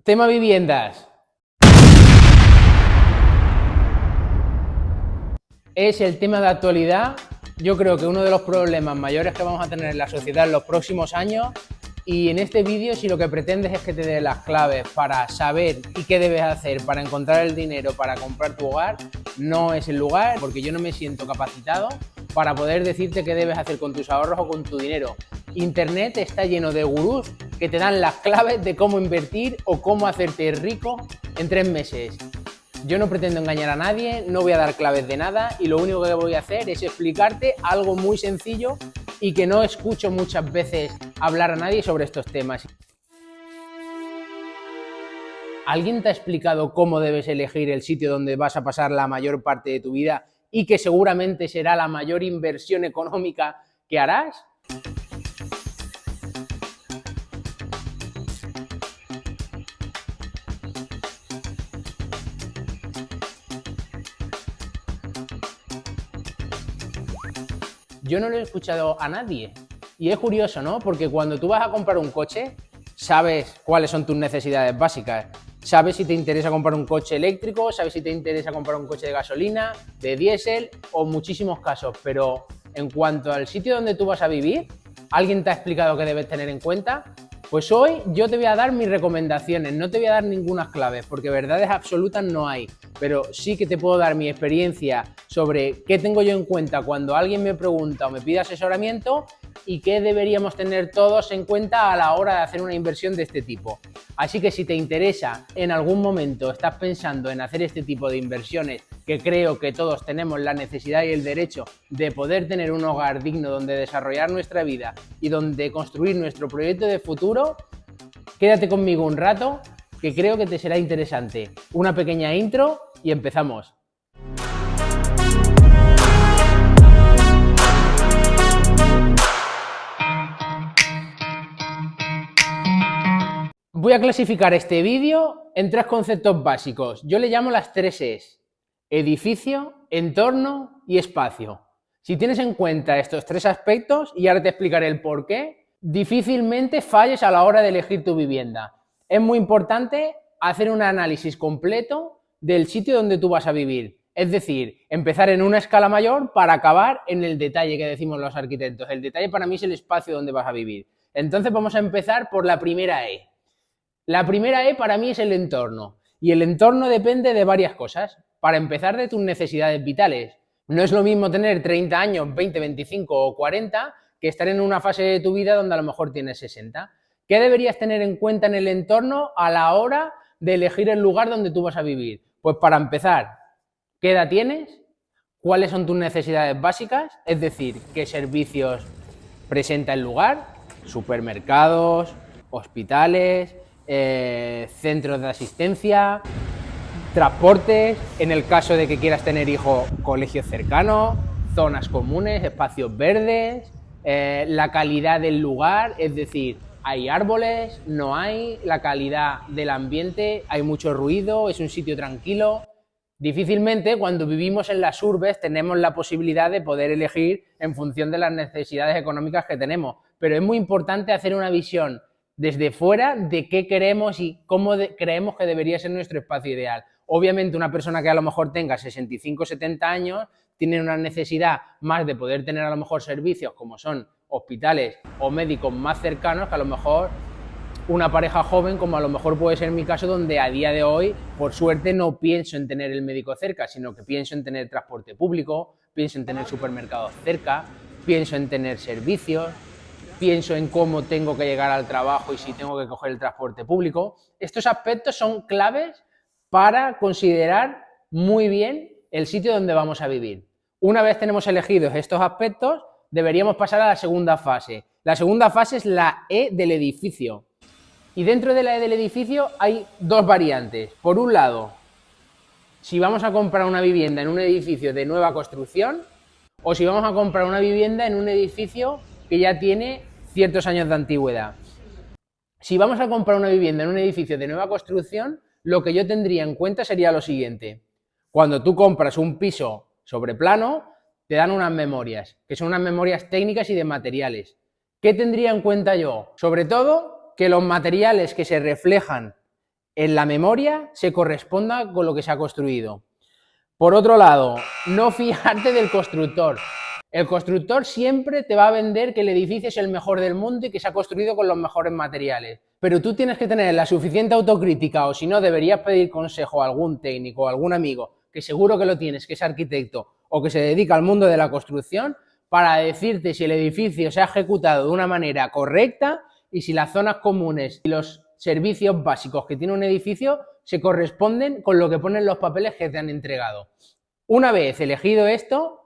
Tema viviendas. Es el tema de actualidad. Yo creo que uno de los problemas mayores que vamos a tener en la sociedad en los próximos años, y en este vídeo, si lo que pretendes es que te dé las claves para saber y qué debes hacer para encontrar el dinero para comprar tu hogar, no es el lugar, porque yo no me siento capacitado para poder decirte qué debes hacer con tus ahorros o con tu dinero. Internet está lleno de gurús que te dan las claves de cómo invertir o cómo hacerte rico en 3 meses. Yo no pretendo engañar a nadie, no voy a dar claves de nada y lo único que voy a hacer es explicarte algo muy sencillo y que no escucho muchas veces hablar a nadie sobre estos temas. ¿Alguien te ha explicado cómo debes elegir el sitio donde vas a pasar la mayor parte de tu vida y que seguramente será la mayor inversión económica que harás? Yo no lo he escuchado a nadie. Y es curioso, ¿no? Porque cuando tú vas a comprar un coche, sabes cuáles son tus necesidades básicas. Sabes si te interesa comprar un coche eléctrico, sabes si te interesa comprar un coche de gasolina, de diésel o muchísimos casos. Pero en cuanto al sitio donde tú vas a vivir, ¿alguien te ha explicado qué debes tener en cuenta? Pues hoy yo te voy a dar mis recomendaciones, no te voy a dar ninguna clave, porque verdades absolutas no hay, pero sí que te puedo dar mi experiencia sobre qué tengo yo en cuenta cuando alguien me pregunta o me pide asesoramiento y qué deberíamos tener todos en cuenta a la hora de hacer una inversión de este tipo. Así que si te interesa, en algún momento estás pensando en hacer este tipo de inversiones, que creo que todos tenemos la necesidad y el derecho de poder tener un hogar digno donde desarrollar nuestra vida y donde construir nuestro proyecto de futuro, quédate conmigo un rato, que creo que te será interesante. Una pequeña intro y empezamos. Voy a clasificar este vídeo en 3 conceptos básicos. Yo le llamo las 3 Es: edificio, entorno y espacio. Si tienes en cuenta estos 3 aspectos, y ahora te explicaré el por qué, difícilmente falles a la hora de elegir tu vivienda. Es muy importante hacer un análisis completo del sitio donde tú vas a vivir. Es decir, empezar en una escala mayor para acabar en el detalle que decimos los arquitectos. El detalle para mí es el espacio donde vas a vivir. Entonces vamos a empezar por la primera E. La primera E para mí es el entorno. Y el entorno depende de varias cosas. Para empezar, de tus necesidades vitales. No es lo mismo tener 30 años, 20, 25 o 40 que estar en una fase de tu vida donde a lo mejor tienes 60. ¿Qué deberías tener en cuenta en el entorno a la hora de elegir el lugar donde tú vas a vivir? Pues para empezar, ¿qué edad tienes? ¿Cuáles son tus necesidades básicas? Es decir, ¿qué servicios presenta el lugar? Supermercados, hospitales, centros de asistencia, transportes, en el caso de que quieras tener hijos, colegios cercanos, zonas comunes, espacios verdes, la calidad del lugar, es decir, hay árboles, no hay, la calidad del ambiente, hay mucho ruido, es un sitio tranquilo. Difícilmente cuando vivimos en las urbes tenemos la posibilidad de poder elegir en función de las necesidades económicas que tenemos, pero es muy importante hacer una visión desde fuera de qué queremos y cómo creemos que debería ser nuestro espacio ideal. Obviamente una persona que a lo mejor tenga 65 o 70 años tiene una necesidad más de poder tener a lo mejor servicios como son hospitales o médicos más cercanos que a lo mejor una pareja joven, como a lo mejor puede ser mi caso, donde a día de hoy, por suerte, no pienso en tener el médico cerca, sino que pienso en tener transporte público, pienso en tener supermercados cerca, pienso en tener servicios, pienso en cómo tengo que llegar al trabajo y si tengo que coger el transporte público. Estos aspectos son claves para considerar muy bien el sitio donde vamos a vivir. Una vez tenemos elegidos estos aspectos, deberíamos pasar a la segunda fase. La segunda fase es la E del edificio. Y dentro de la E del edificio hay 2 variantes. Por un lado, si vamos a comprar una vivienda en un edificio de nueva construcción o si vamos a comprar una vivienda en un edificio que ya tiene ciertos años de antigüedad. Si vamos a comprar una vivienda en un edificio de nueva construcción, lo que yo tendría en cuenta sería lo siguiente. Cuando tú compras un piso sobre plano, te dan unas memorias, que son unas memorias técnicas y de materiales. ¿Qué tendría en cuenta yo? Sobre todo, que los materiales que se reflejan en la memoria se corresponda con lo que se ha construido. Por otro lado, no fiarte del constructor. El constructor siempre te va a vender que el edificio es el mejor del mundo y que se ha construido con los mejores materiales. Pero tú tienes que tener la suficiente autocrítica, o si no, deberías pedir consejo a algún técnico o a algún amigo, que seguro que lo tienes, que es arquitecto o que se dedica al mundo de la construcción, para decirte si el edificio se ha ejecutado de una manera correcta y si las zonas comunes y los servicios básicos que tiene un edificio se corresponden con lo que ponen los papeles que te han entregado. Una vez elegido esto,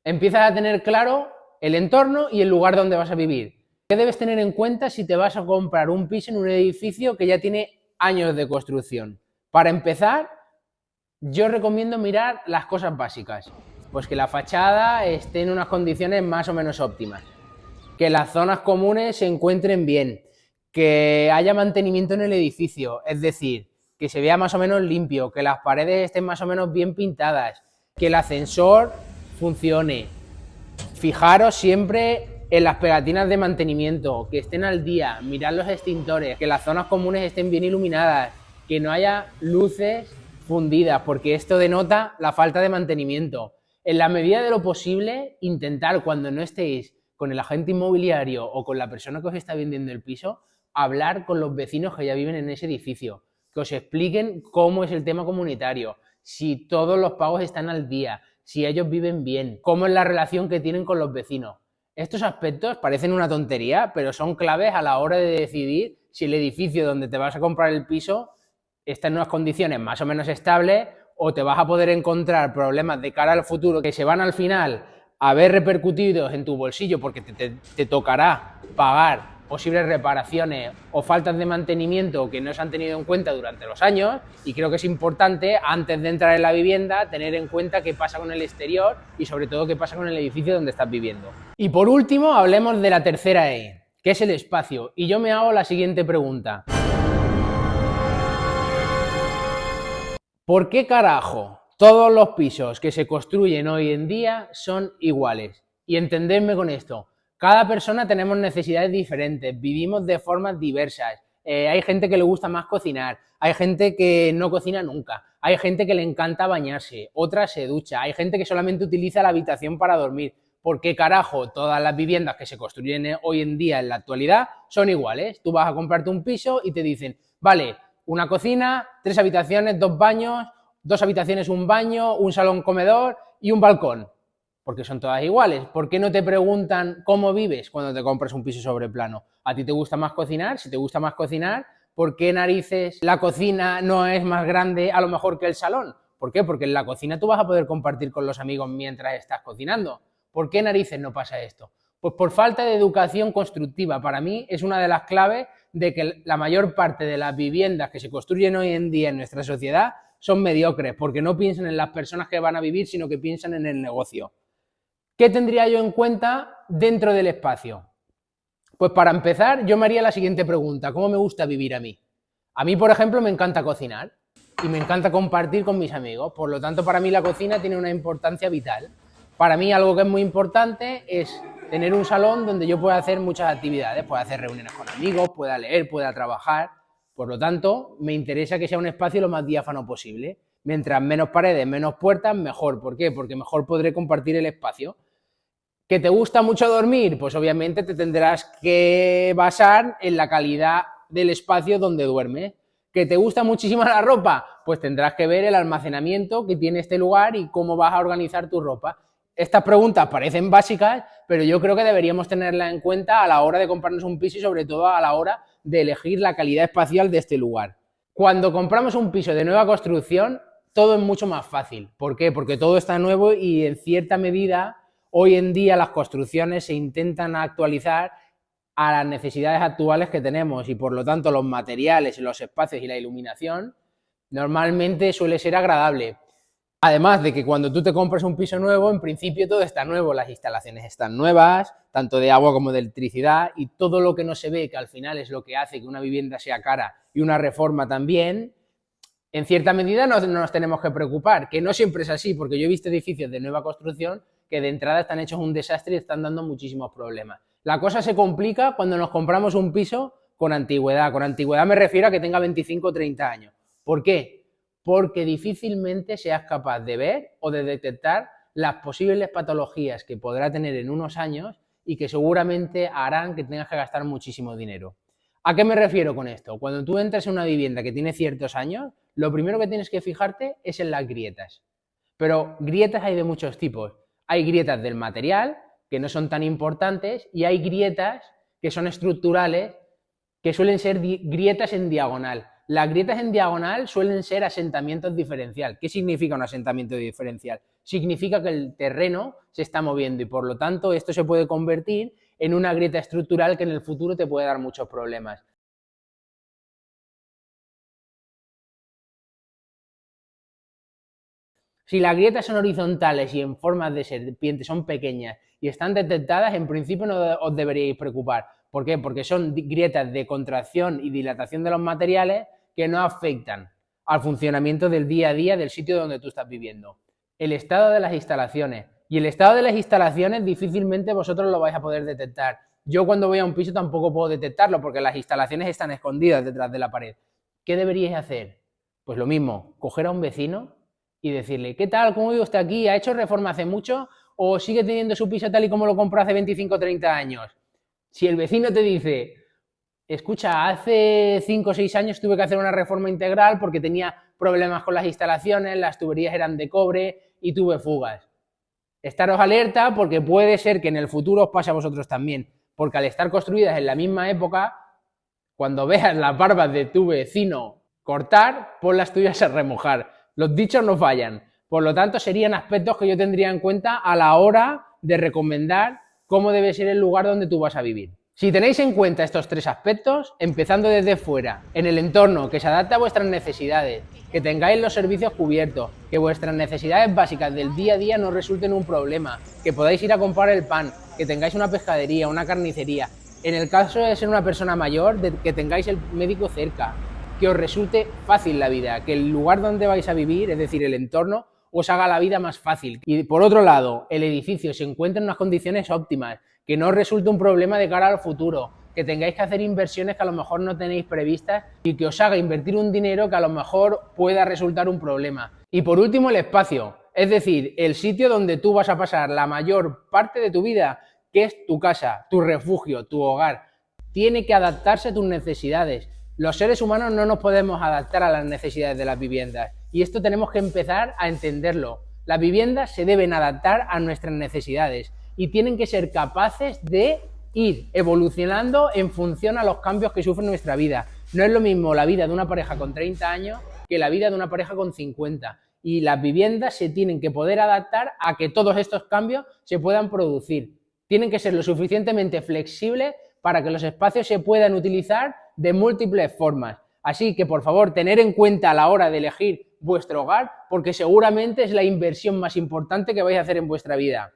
empiezas a tener claro el entorno y el lugar donde vas a vivir. ¿Qué debes tener en cuenta si te vas a comprar un piso en un edificio que ya tiene años de construcción? Para empezar, yo recomiendo mirar las cosas básicas. Pues que la fachada esté en unas condiciones más o menos óptimas, que las zonas comunes se encuentren bien, que haya mantenimiento en el edificio, es decir, que se vea más o menos limpio, que las paredes estén más o menos bien pintadas, que el ascensor funcione. Fijaros siempre en las pegatinas de mantenimiento, que estén al día, mirad los extintores, que las zonas comunes estén bien iluminadas, que no haya luces fundidas, porque esto denota la falta de mantenimiento. En la medida de lo posible, intentar cuando no estéis con el agente inmobiliario o con la persona que os está vendiendo el piso, hablar con los vecinos que ya viven en ese edificio, que os expliquen cómo es el tema comunitario, si todos los pagos están al día, si ellos viven bien, cómo es la relación que tienen con los vecinos. Estos aspectos parecen una tontería, pero son claves a la hora de decidir si el edificio donde te vas a comprar el piso está en unas condiciones más o menos estables o te vas a poder encontrar problemas de cara al futuro que se van al final a ver repercutidos en tu bolsillo porque te tocará pagar posibles reparaciones o faltas de mantenimiento que no se han tenido en cuenta durante los años, y creo que es importante, antes de entrar en la vivienda, tener en cuenta qué pasa con el exterior y sobre todo qué pasa con el edificio donde estás viviendo. Y por último, hablemos de la tercera E, que es el espacio, y yo me hago la siguiente pregunta. ¿Por qué carajo todos los pisos que se construyen hoy en día son iguales? Y entendedme con esto. Cada persona tenemos necesidades diferentes, vivimos de formas diversas. Hay gente que le gusta más cocinar, hay gente que no cocina nunca, hay gente que le encanta bañarse, otra se ducha, hay gente que solamente utiliza la habitación para dormir. ¿Por qué carajo todas las viviendas que se construyen hoy en día en la actualidad son iguales? Tú vas a comprarte un piso y te dicen, vale, una cocina, 3 habitaciones, 2 baños, 2 habitaciones, un baño, un salón comedor y un balcón. Porque son todas iguales. ¿Por qué no te preguntan cómo vives cuando te compras un piso sobre plano? ¿A ti te gusta más cocinar? Si te gusta más cocinar, ¿por qué narices la cocina no es más grande a lo mejor que el salón? ¿Por qué? Porque en la cocina tú vas a poder compartir con los amigos mientras estás cocinando. ¿Por qué narices no pasa esto? Pues por falta de educación constructiva. Para mí es una de las claves de que la mayor parte de las viviendas que se construyen hoy en día en nuestra sociedad son mediocres, porque no piensan en las personas que van a vivir, sino que piensan en el negocio. ¿Qué tendría yo en cuenta dentro del espacio? Pues para empezar, yo me haría la siguiente pregunta: ¿cómo me gusta vivir a mí? A mí, por ejemplo, me encanta cocinar y me encanta compartir con mis amigos. Por lo tanto, para mí la cocina tiene una importancia vital. Para mí algo que es muy importante es tener un salón donde yo pueda hacer muchas actividades, pueda hacer reuniones con amigos, pueda leer, pueda trabajar. Por lo tanto, me interesa que sea un espacio lo más diáfano posible. Mientras menos paredes, menos puertas, mejor. ¿Por qué? Porque mejor podré compartir el espacio. ¿Que te gusta mucho dormir? Pues obviamente te tendrás que basar en la calidad del espacio donde duermes. ¿Que te gusta muchísimo la ropa? Pues tendrás que ver el almacenamiento que tiene este lugar y cómo vas a organizar tu ropa. Estas preguntas parecen básicas, pero yo creo que deberíamos tenerlas en cuenta a la hora de comprarnos un piso y sobre todo a la hora de elegir la calidad espacial de este lugar. Cuando compramos un piso de nueva construcción, todo es mucho más fácil. ¿Por qué? Porque todo está nuevo y en cierta medida hoy en día las construcciones se intentan actualizar a las necesidades actuales que tenemos y por lo tanto los materiales, los espacios y la iluminación normalmente suele ser agradable. Además de que cuando tú te compras un piso nuevo, en principio todo está nuevo, las instalaciones están nuevas, tanto de agua como de electricidad, y todo lo que no se ve, que al final es lo que hace que una vivienda sea cara y una reforma también, en cierta medida no nos tenemos que preocupar, que no siempre es así, porque yo he visto edificios de nueva construcción que de entrada están hechos un desastre y están dando muchísimos problemas. La cosa se complica cuando nos compramos un piso con antigüedad. Con antigüedad me refiero a que tenga 25 o 30 años. ¿Por qué? Porque difícilmente seas capaz de ver o de detectar las posibles patologías que podrá tener en unos años y que seguramente harán que tengas que gastar muchísimo dinero. ¿A qué me refiero con esto? Cuando tú entras en una vivienda que tiene ciertos años, lo primero que tienes que fijarte es en las grietas. Pero grietas hay de muchos tipos. Hay grietas del material, que no son tan importantes, y hay grietas que son estructurales, que suelen ser grietas en diagonal. Las grietas en diagonal suelen ser asentamientos diferencial. ¿Qué significa un asentamiento diferencial? Significa que el terreno se está moviendo y por lo tanto esto se puede convertir en una grieta estructural que en el futuro te puede dar muchos problemas. Si las grietas son horizontales y en formas de serpiente son pequeñas y están detectadas, en principio no os deberíais preocupar. ¿Por qué? Porque son grietas de contracción y dilatación de los materiales que no afectan al funcionamiento del día a día del sitio donde tú estás viviendo. El estado de las instalaciones. Y el estado de las instalaciones difícilmente vosotros lo vais a poder detectar. Yo cuando voy a un piso tampoco puedo detectarlo porque las instalaciones están escondidas detrás de la pared. ¿Qué deberíais hacer? Pues lo mismo, coger a un vecino y decirle, ¿qué tal? ¿Cómo vive usted aquí? ¿Ha hecho reforma hace mucho? ¿O sigue teniendo su piso tal y como lo compró hace 25 o 30 años? Si el vecino te dice, escucha, hace 5 o 6 años tuve que hacer una reforma integral porque tenía problemas con las instalaciones, las tuberías eran de cobre y tuve fugas. Estaros alerta porque puede ser que en el futuro os pase a vosotros también, porque al estar construidas en la misma época, cuando veas las barbas de tu vecino cortar, pon las tuyas a remojar. Los dichos no fallan. Por lo tanto, serían aspectos que yo tendría en cuenta a la hora de recomendar cómo debe ser el lugar donde tú vas a vivir. Si tenéis en cuenta estos tres aspectos, empezando desde fuera, en el entorno que se adapte a vuestras necesidades, que tengáis los servicios cubiertos, que vuestras necesidades básicas del día a día no resulten un problema, que podáis ir a comprar el pan, que tengáis una pescadería, una carnicería, en el caso de ser una persona mayor, que tengáis el médico cerca, que os resulte fácil la vida, que el lugar donde vais a vivir, es decir, el entorno, os haga la vida más fácil. Y por otro lado, el edificio se encuentra en unas condiciones óptimas, que no os resulte un problema de cara al futuro, que tengáis que hacer inversiones que a lo mejor no tenéis previstas y que os haga invertir un dinero que a lo mejor pueda resultar un problema. Y por último, el espacio, es decir, el sitio donde tú vas a pasar la mayor parte de tu vida, que es tu casa, tu refugio, tu hogar. Tiene que adaptarse a tus necesidades. Los seres humanos no nos podemos adaptar a las necesidades de las viviendas y esto tenemos que empezar a entenderlo. Las viviendas se deben adaptar a nuestras necesidades y tienen que ser capaces de ir evolucionando en función a los cambios que sufre nuestra vida. No es lo mismo la vida de una pareja con 30 años que la vida de una pareja con 50. Y las viviendas se tienen que poder adaptar a que todos estos cambios se puedan producir. Tienen que ser lo suficientemente flexibles para que los espacios se puedan utilizar de múltiples formas. Así que, por favor, tener en cuenta a la hora de elegir vuestro hogar, porque seguramente es la inversión más importante que vais a hacer en vuestra vida.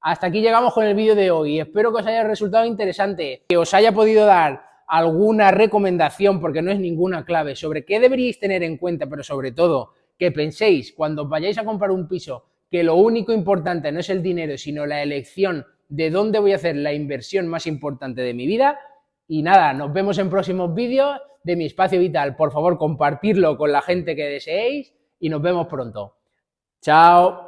Hasta aquí llegamos con el vídeo de hoy. Espero que os haya resultado interesante, que os haya podido dar alguna recomendación, porque no es ninguna clave, sobre qué deberíais tener en cuenta, pero sobre todo que penséis cuando vayáis a comprar un piso que lo único importante no es el dinero, sino la elección de dónde voy a hacer la inversión más importante de mi vida. Y nada, nos vemos en próximos vídeos de Mi Espacio Vital. Por favor, compartirlo con la gente que deseéis y nos vemos pronto. Chao.